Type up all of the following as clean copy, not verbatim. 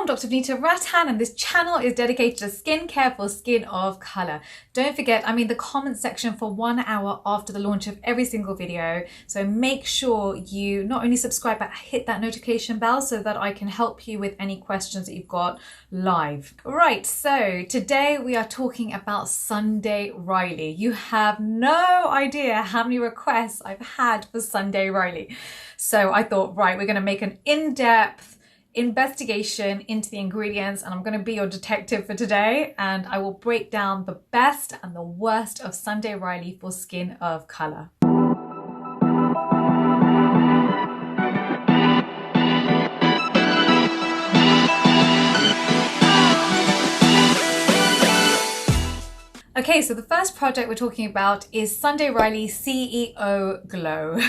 I'm Dr. Vanita Rattan and this channel is dedicated to skincare for skin of colour. Don't forget, I'm in the comment section for 1 hour after the launch of every single video. So make sure you not only subscribe but hit that notification bell so that I can help you with any questions that you've got live. Right, so today we are talking about Sunday Riley. You have no idea how many requests I've had for Sunday Riley. So I thought, right, we're going to make an in-depth investigation into the ingredients, and I'm going to be your detective for today, and I will break down the best and the worst of Sunday Riley for skin of colour. Okay, so the first product we're talking about is Sunday Riley CEO Glow.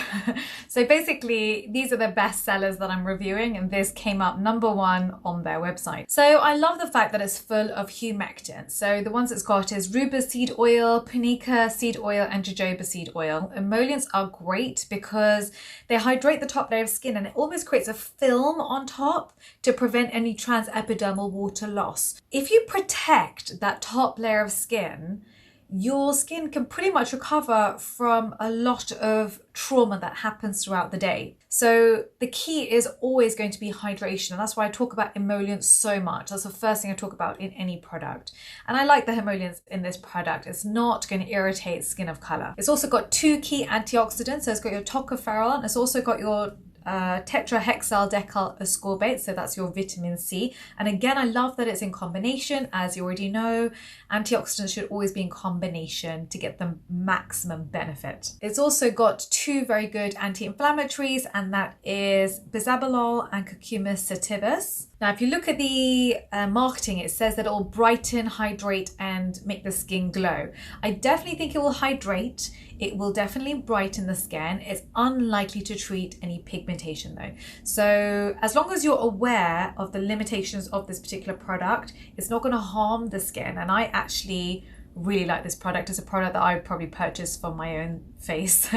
So basically, these are the best sellers that I'm reviewing, and this came up #1 on their website. So I love the fact that it's full of humectants. So the ones it's got is rhubarb seed oil, punica seed oil, and jojoba seed oil. Emollients are great because they hydrate the top layer of skin, and it almost creates a film on top to prevent any transepidermal water loss. If you protect that top layer of skin, your skin can pretty much recover from a lot of trauma that happens throughout the day. So the key is always going to be hydration, and that's why I talk about emollients so much. That's the first thing I talk about in any product. And I like the emollients in this product. It's not going to irritate skin of color. It's also got 2 key antioxidants. So it's got your tocopherol, and it's also got your TETRAHEXYLDECYL ASCORBATE, so that's your vitamin C. And again, I love that it's in combination. As you already know, antioxidants should always be in combination to get the maximum benefit. It's also got 2 very good anti-inflammatories, and that is bisabolol and curcumin sativus. Now, if you look at the marketing, it says that it will brighten, hydrate, and make the skin glow. I definitely think it will hydrate. It will definitely brighten the skin. It's unlikely to treat any pigmentation though. So as long as you're aware of the limitations of this particular product, it's not going to harm the skin. And I actually really like this product. It's a product that I would probably purchase for my own face.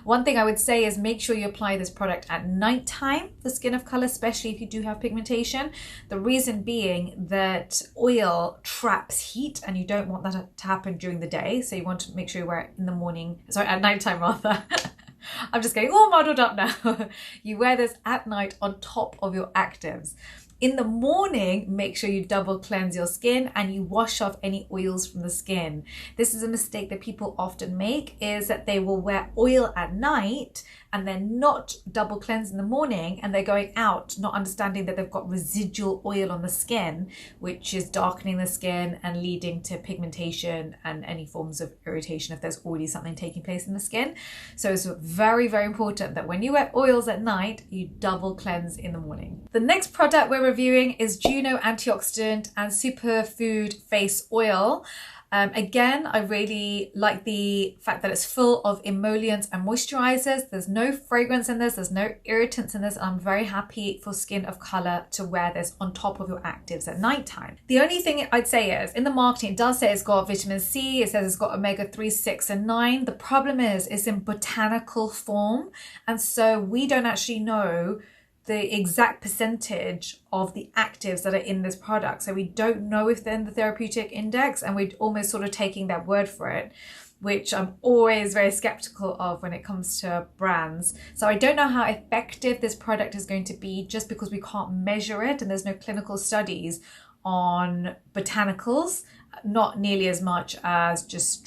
One thing I would say is make sure you apply this product at nighttime for skin of color, especially if you do have pigmentation. The reason being that oil traps heat, and you don't want that to happen during the day. So you want to make sure you wear it in the morning, sorry, at nighttime rather. I'm just getting all muddled up now. You wear this at night on top of your actives. In the morning, make sure you double cleanse your skin and you wash off any oils from the skin. This is a mistake that people often make, is that they will wear oil at night and then not double cleanse in the morning, and they're going out not understanding that they've got residual oil on the skin, which is darkening the skin and leading to pigmentation and any forms of irritation if there's already something taking place in the skin. So it's very, very important that when you wear oils at night, you double cleanse in the morning. The next product we're reviewing is Juno Antioxidant and Superfood Face Oil. Again, I really like the fact that it's full of emollients and moisturizers. There's no fragrance in this, there's no irritants in this. I'm very happy for skin of color to wear this on top of your actives at nighttime. The only thing I'd say is, in the marketing, it does say it's got vitamin C, it says it's got omega-3, 6, and 9. The problem is it's in botanical form, and so we don't actually know the exact percentage of the actives that are in this product. So we don't know if they're in the therapeutic index, and we're almost sort of taking their word for it, which I'm always very skeptical of when it comes to brands. So I don't know how effective this product is going to be, just because we can't measure it and there's no clinical studies on botanicals, not nearly as much as just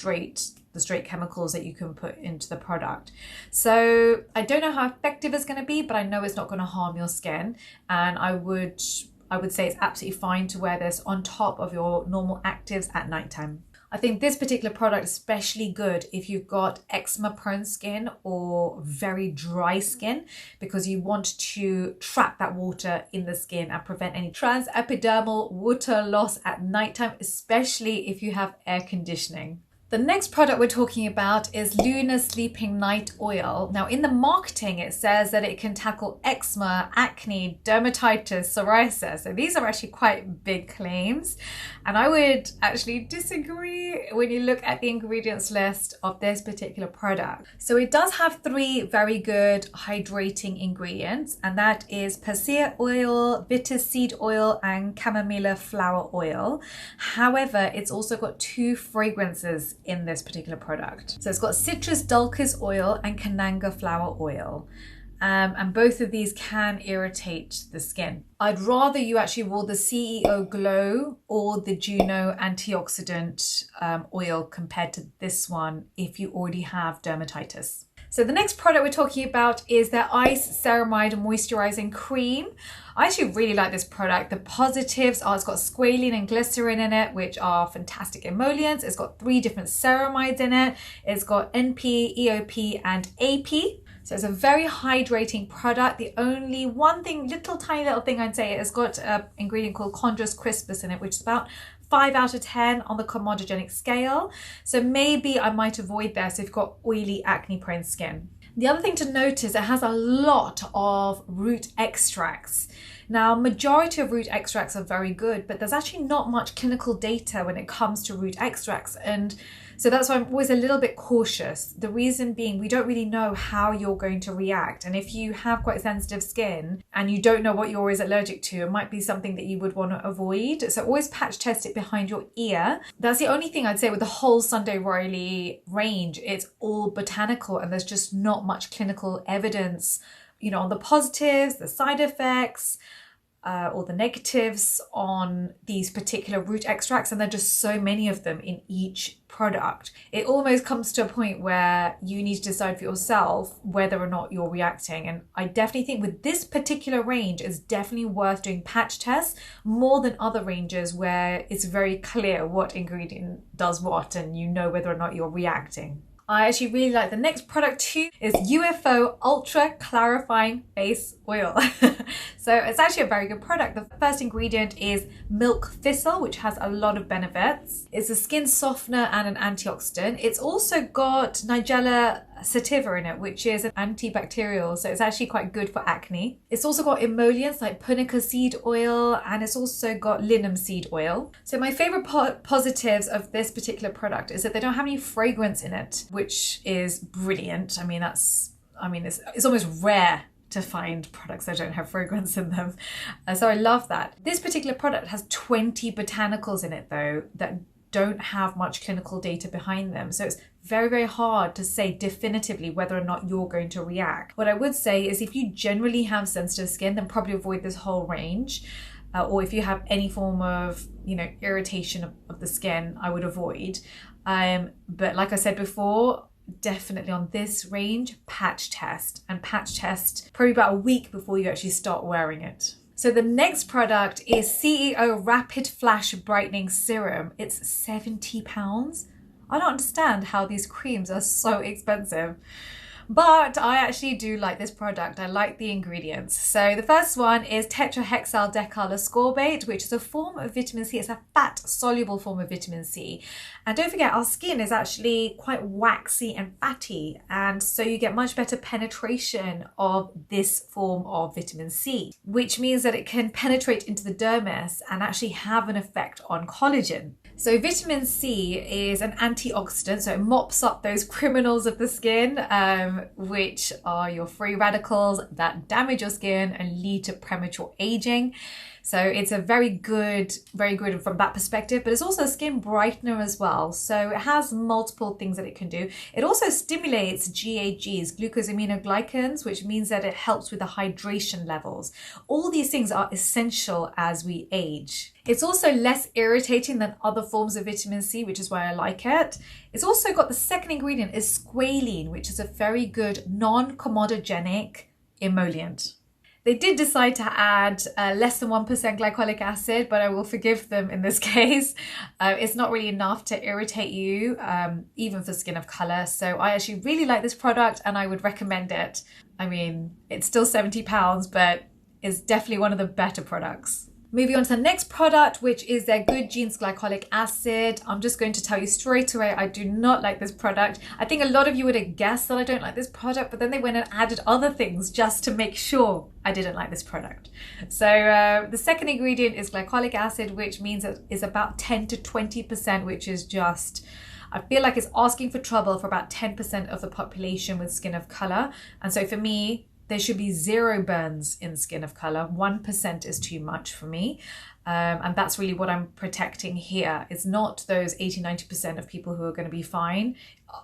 the straight chemicals that you can put into the product. So I don't know how effective it's going to be, but I know it's not going to harm your skin, and I would say it's absolutely fine to wear this on top of your normal actives at nighttime. I think this particular product is especially good if you've got eczema prone skin or very dry skin, because you want to trap that water in the skin and prevent any transepidermal water loss at nighttime, especially if you have air conditioning. The next product we're talking about is Lunar Sleeping Night Oil. Now in the marketing it says that it can tackle eczema, acne, dermatitis, psoriasis. So these are actually quite big claims. And I would actually disagree when you look at the ingredients list of this particular product. So it does have 3 very good hydrating ingredients, and that is persea oil, bitter seed oil, and chamomile flower oil. However, it's also got 2 fragrances in this particular product. So it's got citrus dulcis oil and cananga flower oil. And both of these can irritate the skin. I'd rather you actually wore the CEO Glow or the Juno antioxidant oil compared to this one if you already have dermatitis. So the next product we're talking about is their Ice Ceramide Moisturizing Cream. I actually really like this product. The positives are it's got squalene and glycerin in it, which are fantastic emollients. It's got 3 different ceramides in it. It's got NP, EOP, and AP. So it's a very hydrating product. The only one thing, tiny little thing I'd say, it's got an ingredient called CHONDRUS CRISPUS in it, which is about 5 out of 10 on the comedogenic scale. So maybe I might avoid this if you've got oily, acne-prone skin. The other thing to note is it has a lot of root extracts. Now, majority of root extracts are very good, but there's actually not much clinical data when it comes to root extracts. And so that's why I'm always a little bit cautious. The reason being, we don't really know how you're going to react. And if you have quite sensitive skin and you don't know what you're always allergic to, it might be something that you would want to avoid. So always patch test it behind your ear. That's the only thing I'd say with the whole Sunday Riley range. It's all botanical and there's just not much clinical evidence, you know, on the positives, the side effects, or the negatives on these particular root extracts, and there are just so many of them in each product. It almost comes to a point where you need to decide for yourself whether or not you're reacting. And I definitely think with this particular range, it's definitely worth doing patch tests more than other ranges where it's very clear what ingredient does what and you know whether or not you're reacting. I actually really like the next product too, is UFO Ultra Clarifying Face Oil. So it's actually a very good product. The first ingredient is milk thistle, which has a lot of benefits. It's a skin softener and an antioxidant. It's also got Nigella SATIVA in it, which is an antibacterial, so it's actually quite good for acne. It's also got emollients like punica seed oil, and it's also got linum seed oil. So my favorite positives of this particular product is that they don't have any fragrance in it, which is brilliant. It's almost rare to find products that don't have fragrance in them. So I love that. This particular product has 20 botanicals in it though, that don't have much clinical data behind them. So it's very, very hard to say definitively whether or not you're going to react. What I would say is if you generally have sensitive skin, then probably avoid this whole range. Or if you have any form of, irritation of the skin, I would avoid. But like I said before, definitely on this range, patch test probably about a week before you actually start wearing it. So the next product is CEO Rapid Flash Brightening Serum. It's £70. I don't understand how these creams are so expensive. But I actually do like this product. I like the ingredients. So the first one is TETRAHEXYLDECYL ASCORBATE, which is a form of vitamin C. It's a fat-soluble form of vitamin C. And don't forget, our skin is actually quite waxy and fatty. And so you get much better penetration of this form of vitamin C, which means that it can penetrate into the dermis and actually have an effect on collagen. So vitamin C is an antioxidant, so it mops up those criminals of the skin, which are your free radicals that damage your skin and lead to premature aging. So it's a very good from that perspective, but it's also a skin brightener as well. So it has multiple things that it can do. It also stimulates GAGs, glucosaminoglycans, which means that it helps with the hydration levels. All these things are essential as we age. It's also less irritating than other forms of vitamin C, which is why I like it. It's also got the second ingredient is squalene, which is a very good non-comedogenic emollient. They did decide to add less than 1% glycolic acid, but I will forgive them in this case. It's not really enough to irritate you, even for skin of color. So I actually really like this product and I would recommend it. I mean, it's still £70, but it's definitely one of the better products. Moving on to the next product, which is their Good Genes Glycolic Acid. I'm just going to tell you straight away, I do not like this product. I think a lot of you would have guessed that I don't like this product, but then they went and added other things just to make sure I didn't like this product. So the second ingredient is glycolic acid, which means it is about 10 to 20%, which is just, I feel like it's asking for trouble for about 10% of the population with skin of color. And so for me, there should be 0 burns in skin of color. 1% is too much for me. And that's really what I'm protecting here. It's not those 80-90% of people who are going to be fine.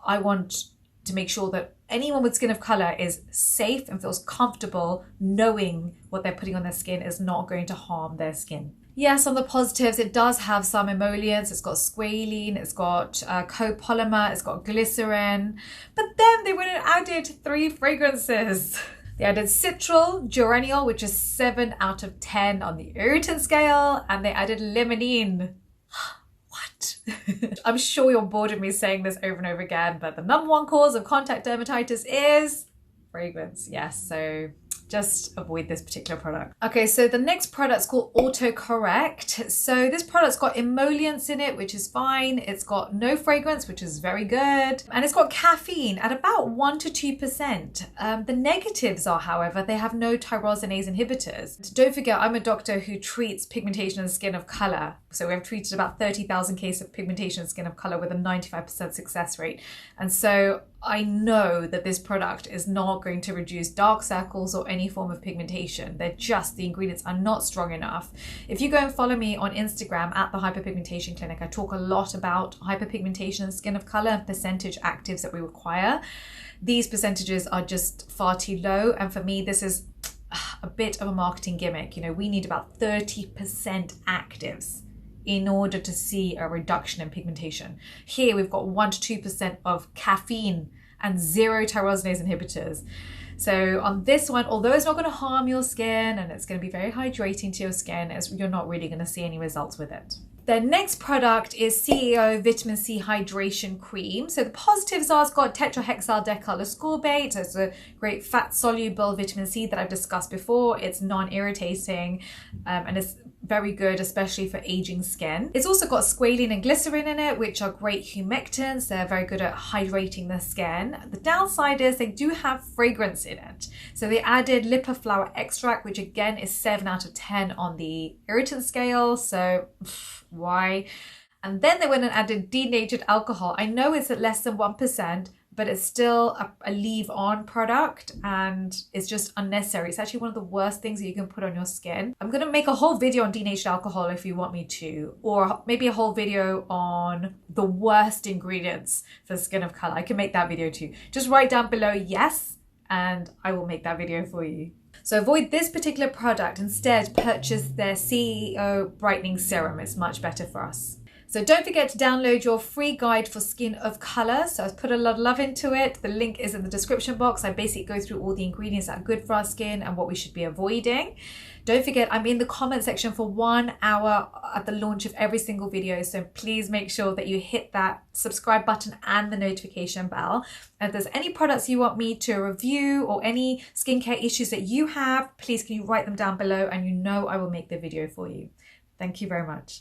I want to make sure that anyone with skin of color is safe and feels comfortable knowing what they're putting on their skin is not going to harm their skin. Yes, on the positives, it does have some emollients. It's got squalene, it's got copolymer, it's got glycerin. But then they went and added 3 fragrances. They added citral, geraniol, which is 7 out of 10 on the irritant scale, and they added limonene. What? I'm sure you're bored of me saying this over and over again, but the #1 cause of contact dermatitis is fragrance. Yes, so just avoid this particular product. Okay, so the next product's called Autocorrect. So this product's got emollients in it, which is fine. It's got no fragrance, which is very good. And it's got caffeine at about 1 to 2%. The negatives are, however, they have no tyrosinase inhibitors. Don't forget, I'm a doctor who treats pigmentation in skin of color. So we have treated about 30,000 cases of pigmentation in skin of color with a 95% success rate. And so I know that this product is not going to reduce dark circles or any form of pigmentation. They're just, the ingredients are not strong enough. If you go and follow me on Instagram at the Hyperpigmentation Clinic, I talk a lot about hyperpigmentation and skin of color and percentage actives that we require. These percentages are just far too low. And for me, this is a bit of a marketing gimmick. You know, we need about 30% actives in order to see a reduction in pigmentation. Here we've got 1 to 2% of caffeine and 0 tyrosinase inhibitors. So on this one, although it's not going to harm your skin and it's going to be very hydrating to your skin, you're not really going to see any results with it. The next product is CEO Vitamin C Hydration Cream. So the positives are it's got tetrahexyldecyl ascorbate. So it's a great fat-soluble vitamin C that I've discussed before. It's non-irritating and it's very good, especially for aging skin. It's also got squalene and glycerin in it, which are great humectants. They're very good at hydrating the skin. The downside is they do have fragrance in it. So they added LIPPIA flower extract, which again is 7 out of 10 on the irritant scale. So why? And then they went and added denatured alcohol. I know it's at less than 1%, but it's still a leave-on product and it's just unnecessary. It's actually one of the worst things that you can put on your skin. I'm gonna make a whole video on denatured alcohol if you want me to, or maybe a whole video on the worst ingredients for skin of color. I can make that video too. Just write down below yes, and I will make that video for you. So avoid this particular product. Instead, purchase their CEO Brightening Serum. It's much better for us. So don't forget to download your free guide for skin of color. So I've put a lot of love into it. The link is in the description box. I basically go through all the ingredients that are good for our skin and what we should be avoiding. Don't forget, I'm in the comment section for 1 hour at the launch of every single video. So please make sure that you hit that subscribe button and the notification bell. And if there's any products you want me to review or any skincare issues that you have, please can you write them down below and you know I will make the video for you. Thank you very much.